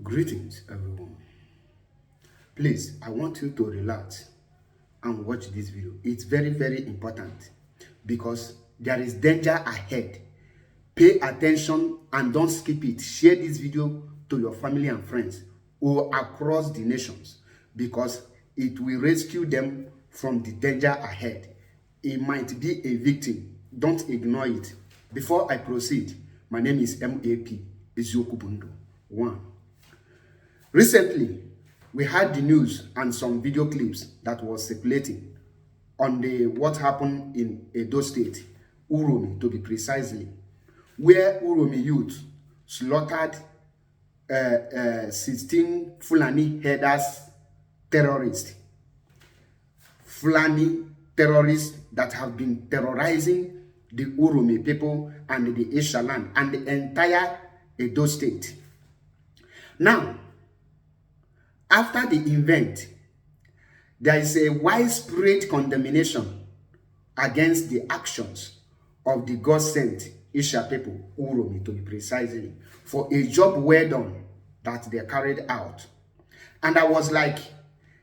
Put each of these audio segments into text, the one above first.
Greetings, everyone. Please, I want you to relax and watch this video. It's very, very important because there is danger ahead. Pay attention and don't skip it. Share this video to your family and friends or across the nations because it will rescue them from the danger ahead. It might be a victim. Don't ignore it. Before I proceed, my name is MAP Eziokubundo. 1. Recently, we had the news and some video clips that was circulating on the what happened in Edo State, Uromi to be precisely, where Uromi youth slaughtered 16 Fulani headers terrorists. Fulani terrorists that have been terrorizing the Uromi people and the Isha land and the entire Edo State. Now, after the event, there is a widespread condemnation against the actions of the God-sent Isha people, Uromi to be precisely, for a job well done that they carried out. And I was like,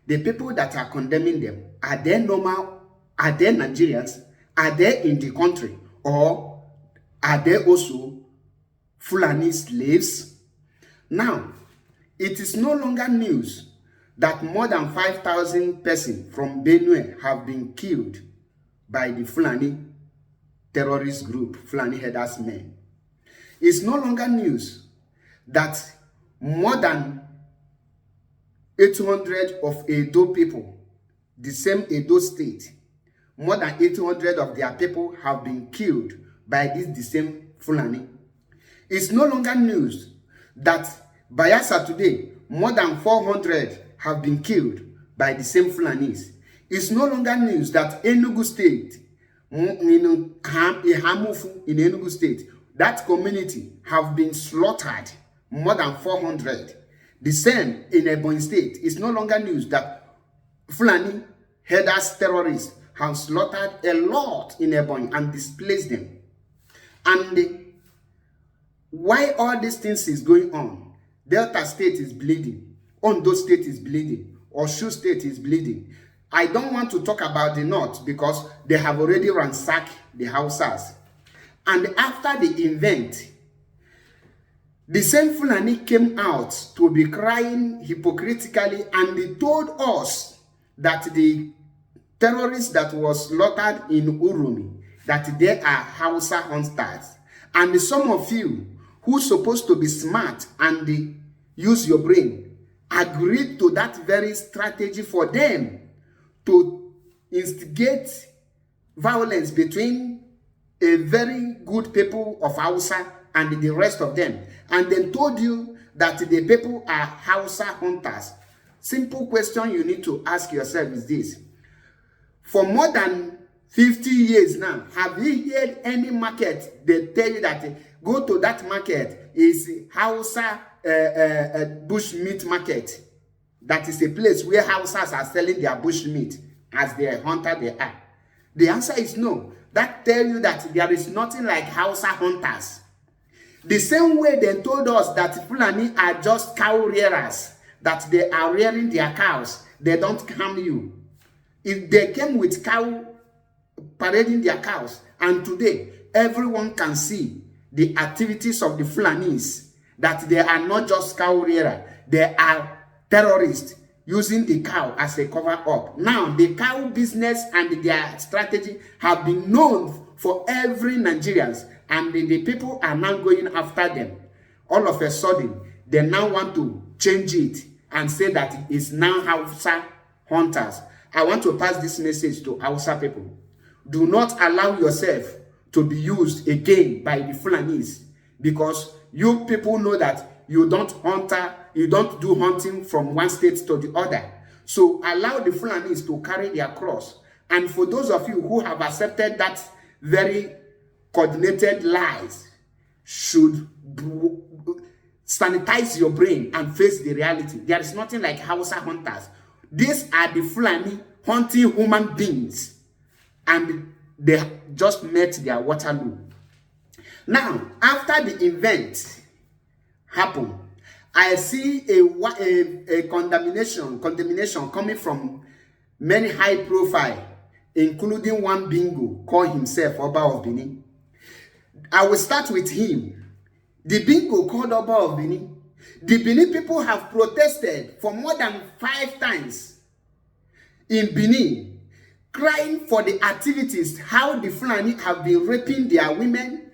the people that are condemning them, are they normal? Are they Nigerians? Are they in the country? Or are they also Fulani slaves? Now, it is no longer news that more than 5,000 persons from Benue have been killed by the Fulani terrorist group, Fulani Headers Men. It's no longer news that more than 800 of Edo people, the same Edo state, more than 800 of their people have been killed by the same Fulani. It's no longer news that Bayelsa today, more than 400 have been killed by the same Fulanis. It's no longer news that Enugu State, in Enugu State, that community have been slaughtered, more than 400. The same in Ebonyi State. It's no longer news that Fulani headers terrorists have slaughtered a lot in Ebonyi and displaced them. And why all these things is going on? Delta State is bleeding. Ondo State is bleeding. Osun State is bleeding. I don't want to talk about the North because they have already ransacked the Hausas. And after the event, the same Fulani came out to be crying hypocritically and they told us that the terrorists that was slaughtered in Uromi, that they are Hausa hunters. And some of you who supposed to be smart and use your brain, agreed to that very strategy for them to instigate violence between a very good people of Hausa and the rest of them. And then told you that the people are Hausa hunters. Simple question you need to ask yourself is this. For more than 50 years now, have you heard any market they tell you that go to that market is Hausa bush meat market? That is a place where Hausas are selling their bush meat as their hunter they are. The answer is no. That tell you that there is nothing like Hausa hunters. The same way they told us that Fulani are just cow rearers, that they are rearing their cows, they don't harm you. If they came with cow parading their cows, and today everyone can see the activities of the Fulanis, that they are not just cow rearer, they are terrorists using the cow as a cover up. Now, the cow business and their strategy have been known for every Nigerians, and the people are now going after them. All of a sudden, they now want to change it and say that it is now Hausa hunters. I want to pass this message to Hausa people. Do not allow yourself to be used again by the Fulanis, because you people know that you don't do hunting from one state to the other. So allow the Fulanis to carry their cross. And for those of you who have accepted that very coordinated lies, should sanitize your brain and face the reality. There is nothing like Hausa hunters. These are the Fulani hunting human beings, and they just met their Waterloo. Now, after the event happened, I see a condemnation coming from many high profile, including one bingo called himself Oba of Benin. I will start with him. The bingo called Oba of Benin. The Benin people have protested for more than 5 times in Benin, crying for the activities, how the Fulani have been raping their women,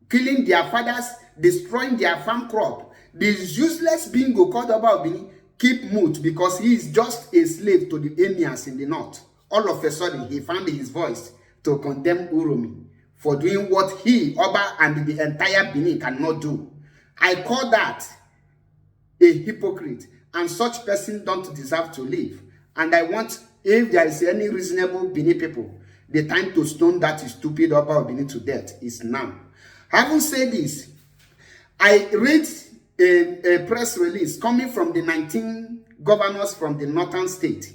killing their fathers, destroying their farm crop. This useless bingo called Oba of Benin keep mute because he is just a slave to the emirs in the north. All of a sudden, he found his voice to condemn Uromi for doing what he, Oba, and the entire Benin cannot do. I call that a hypocrite, and such person don't deserve to live. And I want, if there is any reasonable Benin people, the time to stone that stupid Oba of Benin to death is now. Having said this, I read a press release coming from the 19 governors from the northern state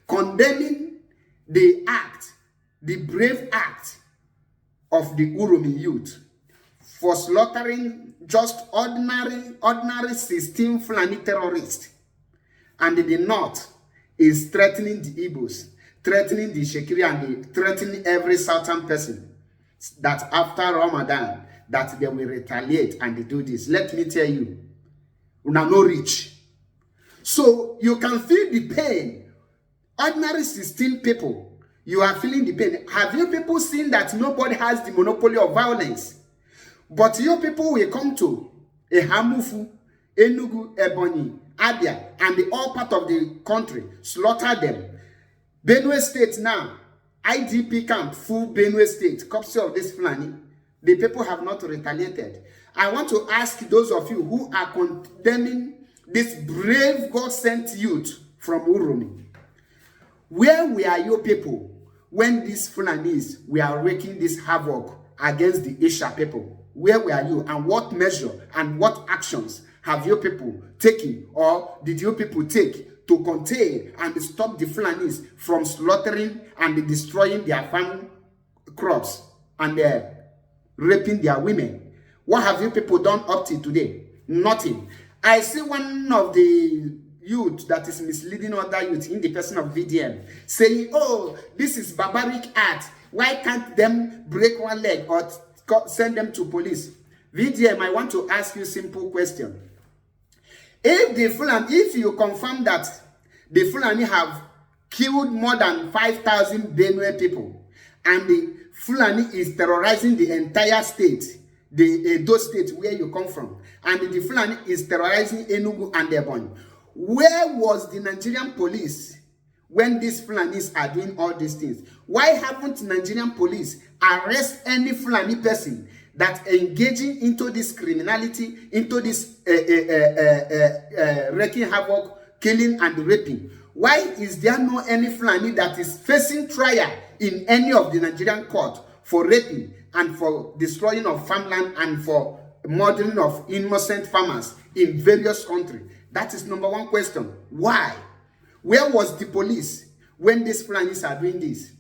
condemning the act, the brave act of the Uromi youth for slaughtering just ordinary 16 Fulani terrorists. And the north is threatening the Igbos, threatening the Shekiri, and threatening every southern person that after Ramadan that they will retaliate and they do this. Let me tell you, una no reach. So you can feel the pain. Ordinary 16 people, you are feeling the pain. Have you people seen that nobody has the monopoly of violence? But you people will come to Ehamufu, Enugu, Ebonyi, Abia, and the all part of the country, slaughter them. Benue State now, IDP camp, full Benue State, courtesy of this Fulani. The people have not retaliated. I want to ask those of you who are condemning this brave God-sent youth from Uromi, where were your people when these Fulanis were wreaking this havoc against the Isha people? Where were you, and what measure and what actions have your people taken, or did your people take to contain and stop the Fulanis from slaughtering and destroying their farm crops and raping their women? What have you people done up to today? Nothing. I see one of the youth that is misleading other youth in the person of VDM saying, oh, this is barbaric act. Why can't them break one leg or send them to police? VDM, I want to ask you a simple question. If you confirm that the Fulani have killed more than 5,000 Benue people, and the Fulani is terrorizing the entire state, the Edo state where you come from, and the Fulani is terrorizing Enugu and Ebonyi, where was the Nigerian police when these Fulanis are doing all these things? Why haven't Nigerian police arrest any Fulani person that engaging into this criminality, into this wreaking havoc, killing and raping? Why is there no any Fulani that is facing trial in any of the Nigerian court for raping and for destroying of farmland and for murdering of innocent farmers in various countries? That is number one question. Why? Where was the police when these Fulanis are doing this?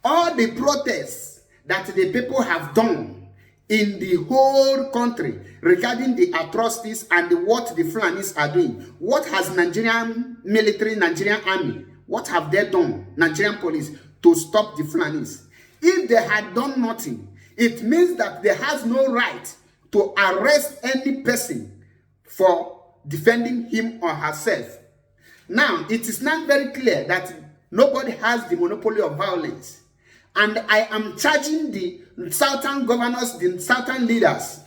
All the protests that the people have done in the whole country regarding the atrocities and what the Fulanis are doing, what has Nigerian military, Nigerian army, what have they done, Nigerian police, to stop the Fulanis? If they had done nothing, it means that they has no right to arrest any person for defending him or herself. Now, it is not very clear that nobody has the monopoly of violence. And I am charging the southern governors, the southern leaders,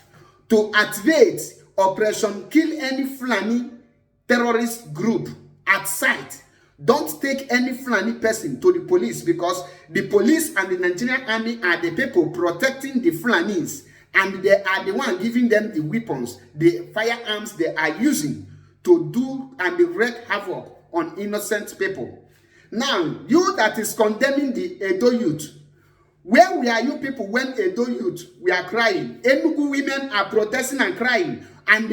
to activate Operation Kill Any Fulani terrorist group at sight. Don't take any Fulani person to the police, because the police and the Nigerian army are the people protecting the Fulanis, and they are the one giving them the weapons, the firearms they are using to do and wreak havoc on innocent people. Now, you that is condemning the Edo youth, where were you people when Edo youth were crying? Enugu women are protesting and crying, and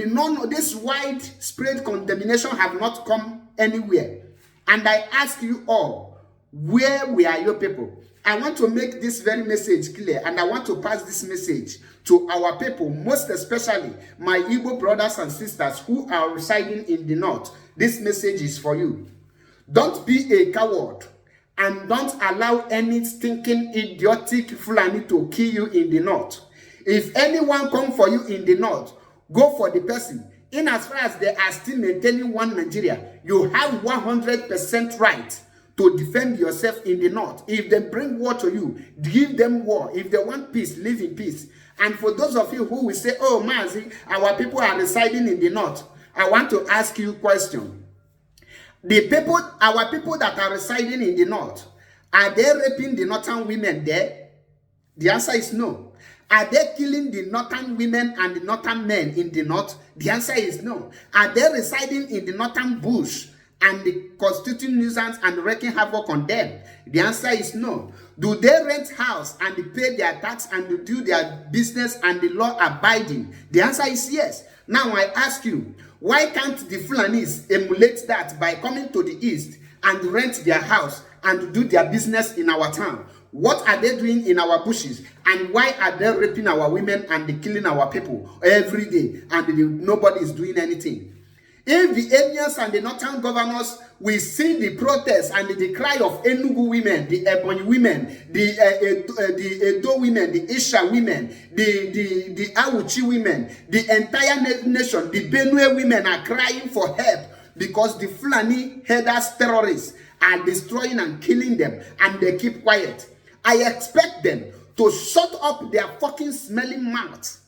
this widespread condemnation have not come anywhere. And I ask you all, where were your people? I want to make this very message clear, and I want to pass this message to our people, most especially my Igbo brothers and sisters who are residing in the north. This message is for you. Don't be a coward, and don't allow any stinking, idiotic Fulani to kill you in the north. If anyone come for you in the north, go for the person. In as far as they are still maintaining one Nigeria, you have 100% right to defend yourself in the north. If they bring war to you, give them war. If they want peace, live in peace. And for those of you who will say, oh, Mazi, our people are residing in the north, I want to ask you a question. The people, our people that are residing in the north, are they raping the northern women there? The answer is no. Are they killing the northern women and the northern men in the north? The answer is no. Are they residing in the northern bush and the constituting nuisance and wreaking havoc on them? The answer is no. Do they rent house and they pay their tax and do their business and the law abiding? The answer is yes. Now I ask you, why can't the Fulanis emulate that by coming to the east and rent their house and do their business in our town? What are they doing in our bushes? And why are they raping our women and killing our people every day and nobody is doing anything? If the emirs and the northern governors will see the protests and the cry of Enugu women, the Ebonyi women, the Edo women, the Isha women, the Awuchi women, the entire nation, the Benue women are crying for help because the Fulani headers terrorists are destroying and killing them and they keep quiet. I expect them to shut up their fucking smelling mouths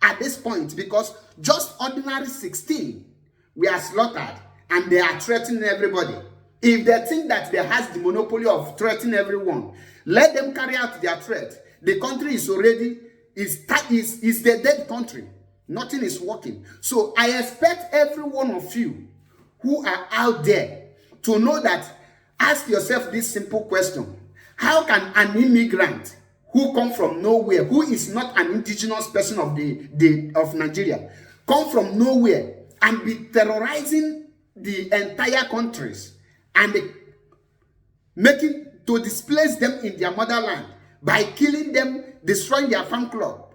at this point because just ordinary 16 we are slaughtered and they are threatening everybody. If they think that they has the monopoly of threatening everyone, let them carry out their threat. The country is already, is the dead country. Nothing is working. So I expect every one of you who are out there to know that, ask yourself this simple question. How can an immigrant who come from nowhere, who is not an indigenous person of Nigeria, come from nowhere and be terrorizing the entire countries and making to displace them in their motherland by killing them, destroying their farm crop?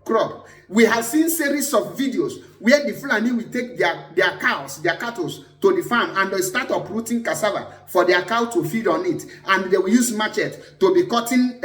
We have seen series of videos where the Fulani will take their cows, their cattle to the farm and they start uprooting cassava for their cow to feed on it, and they will use machete to be cutting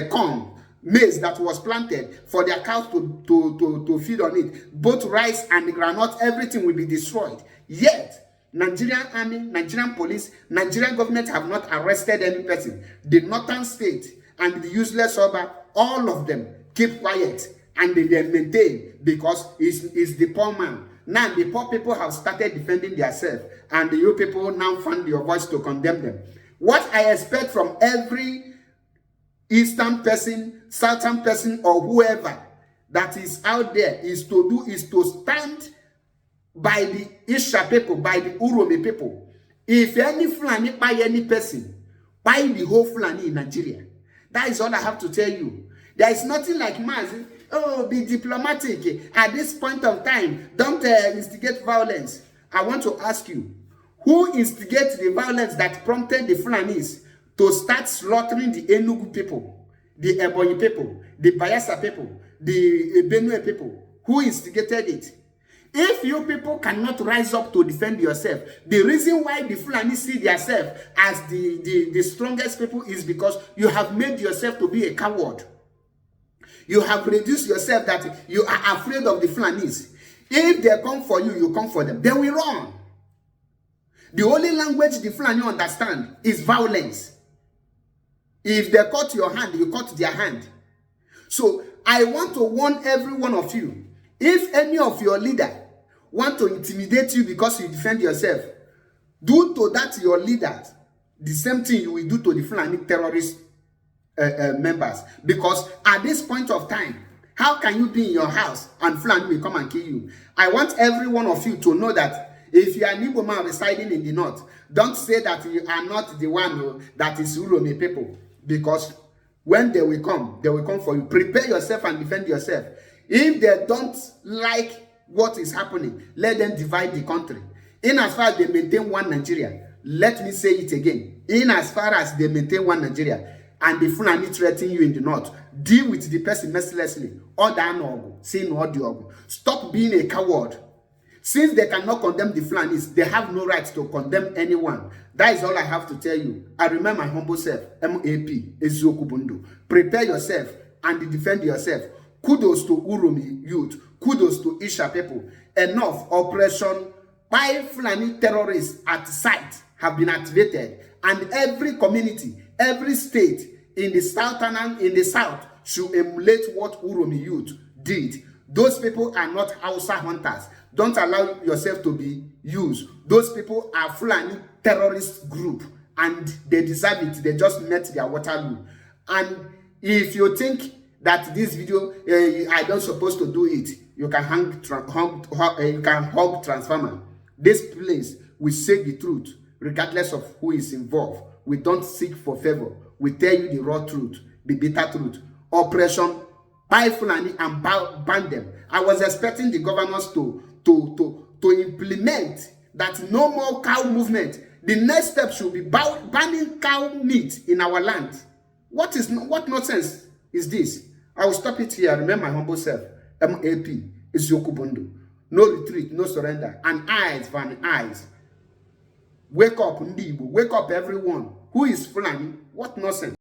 corn, maize that was planted for their cows to feed on it. Both rice and the groundnut, everything will be destroyed. Yet, Nigerian army, Nigerian police, Nigerian government have not arrested any person. The northern state and the useless Oba, all of them keep quiet and they maintain because it's the poor man. Now the poor people have started defending themselves and you people now find your voice to condemn them. What I expect from every eastern person, southern person, or whoever that is out there is to stand by the Isha people, by the Uromi people. If any Fulani buy any person, buy the whole Fulani in Nigeria. That is all I have to tell you. There is nothing like Mazi. Oh, be diplomatic. At this point of time, don't instigate violence. I want to ask you, who instigated the violence that prompted the Fulanis to start slaughtering the Enugu people, the Ebonyi people, the Bayelsa people, the Benue people? Who instigated it? If you people cannot rise up to defend yourself, the reason why the Fulani see themselves as the strongest people is because you have made yourself to be a coward. You have reduced yourself that you are afraid of the Fulanis. If they come for you, you come for them. They will run. The only language the Fulani understand is violence. If they cut your hand, you cut their hand. So I want to warn every one of you. If any of your leader want to intimidate you because you defend yourself, do to that your leaders the same thing you will do to the Fulani terrorist members. Because at this point of time, how can you be in your house and Fulani will come and kill you? I want every one of you to know that if you are an Igbo man residing in the north, don't say that you are not the one that is Uromi people. Because when they will come for you. Prepare yourself and defend yourself. If they don't like what is happening, let them divide the country. In as far as they maintain one Nigeria, let me say it again. In as far as they maintain one Nigeria, and the Fulani threaten you in the north, deal with the person mercilessly. Say no. Stop being a coward. Since they cannot condemn the Fulanis, they have no right to condemn anyone. That is all I have to tell you. I remember my humble self, MAP, Eziokubundo. Prepare yourself and defend yourself. Kudos to Uromi youth. Kudos to Isha people. Enough operation by Fulani terrorists at site have been activated, and every community, every state in the southern and in the south should emulate what Uromi youth did. Those people are not Hausa hunters. Don't allow yourself to be used. Those people are Fulani terrorist group, and they deserve it. They just met their Waterloo. And if you think that this video I don't supposed to do it, you can hug transformer. This place we say the truth regardless of who is involved. We don't seek for favor. We tell you the raw truth, the bitter truth. Operation buy Fulani and ban them. I was expecting the governors to implement that no more cow movement. The next step should be banning cow meat in our land. What nonsense is this? I will stop it here. Remember my humble self, MAP, Eziokubundo. No retreat, no surrender. And eyes for an eyes. Wake up, Ndibo. Wake up, everyone. Who is Fulani? What nonsense?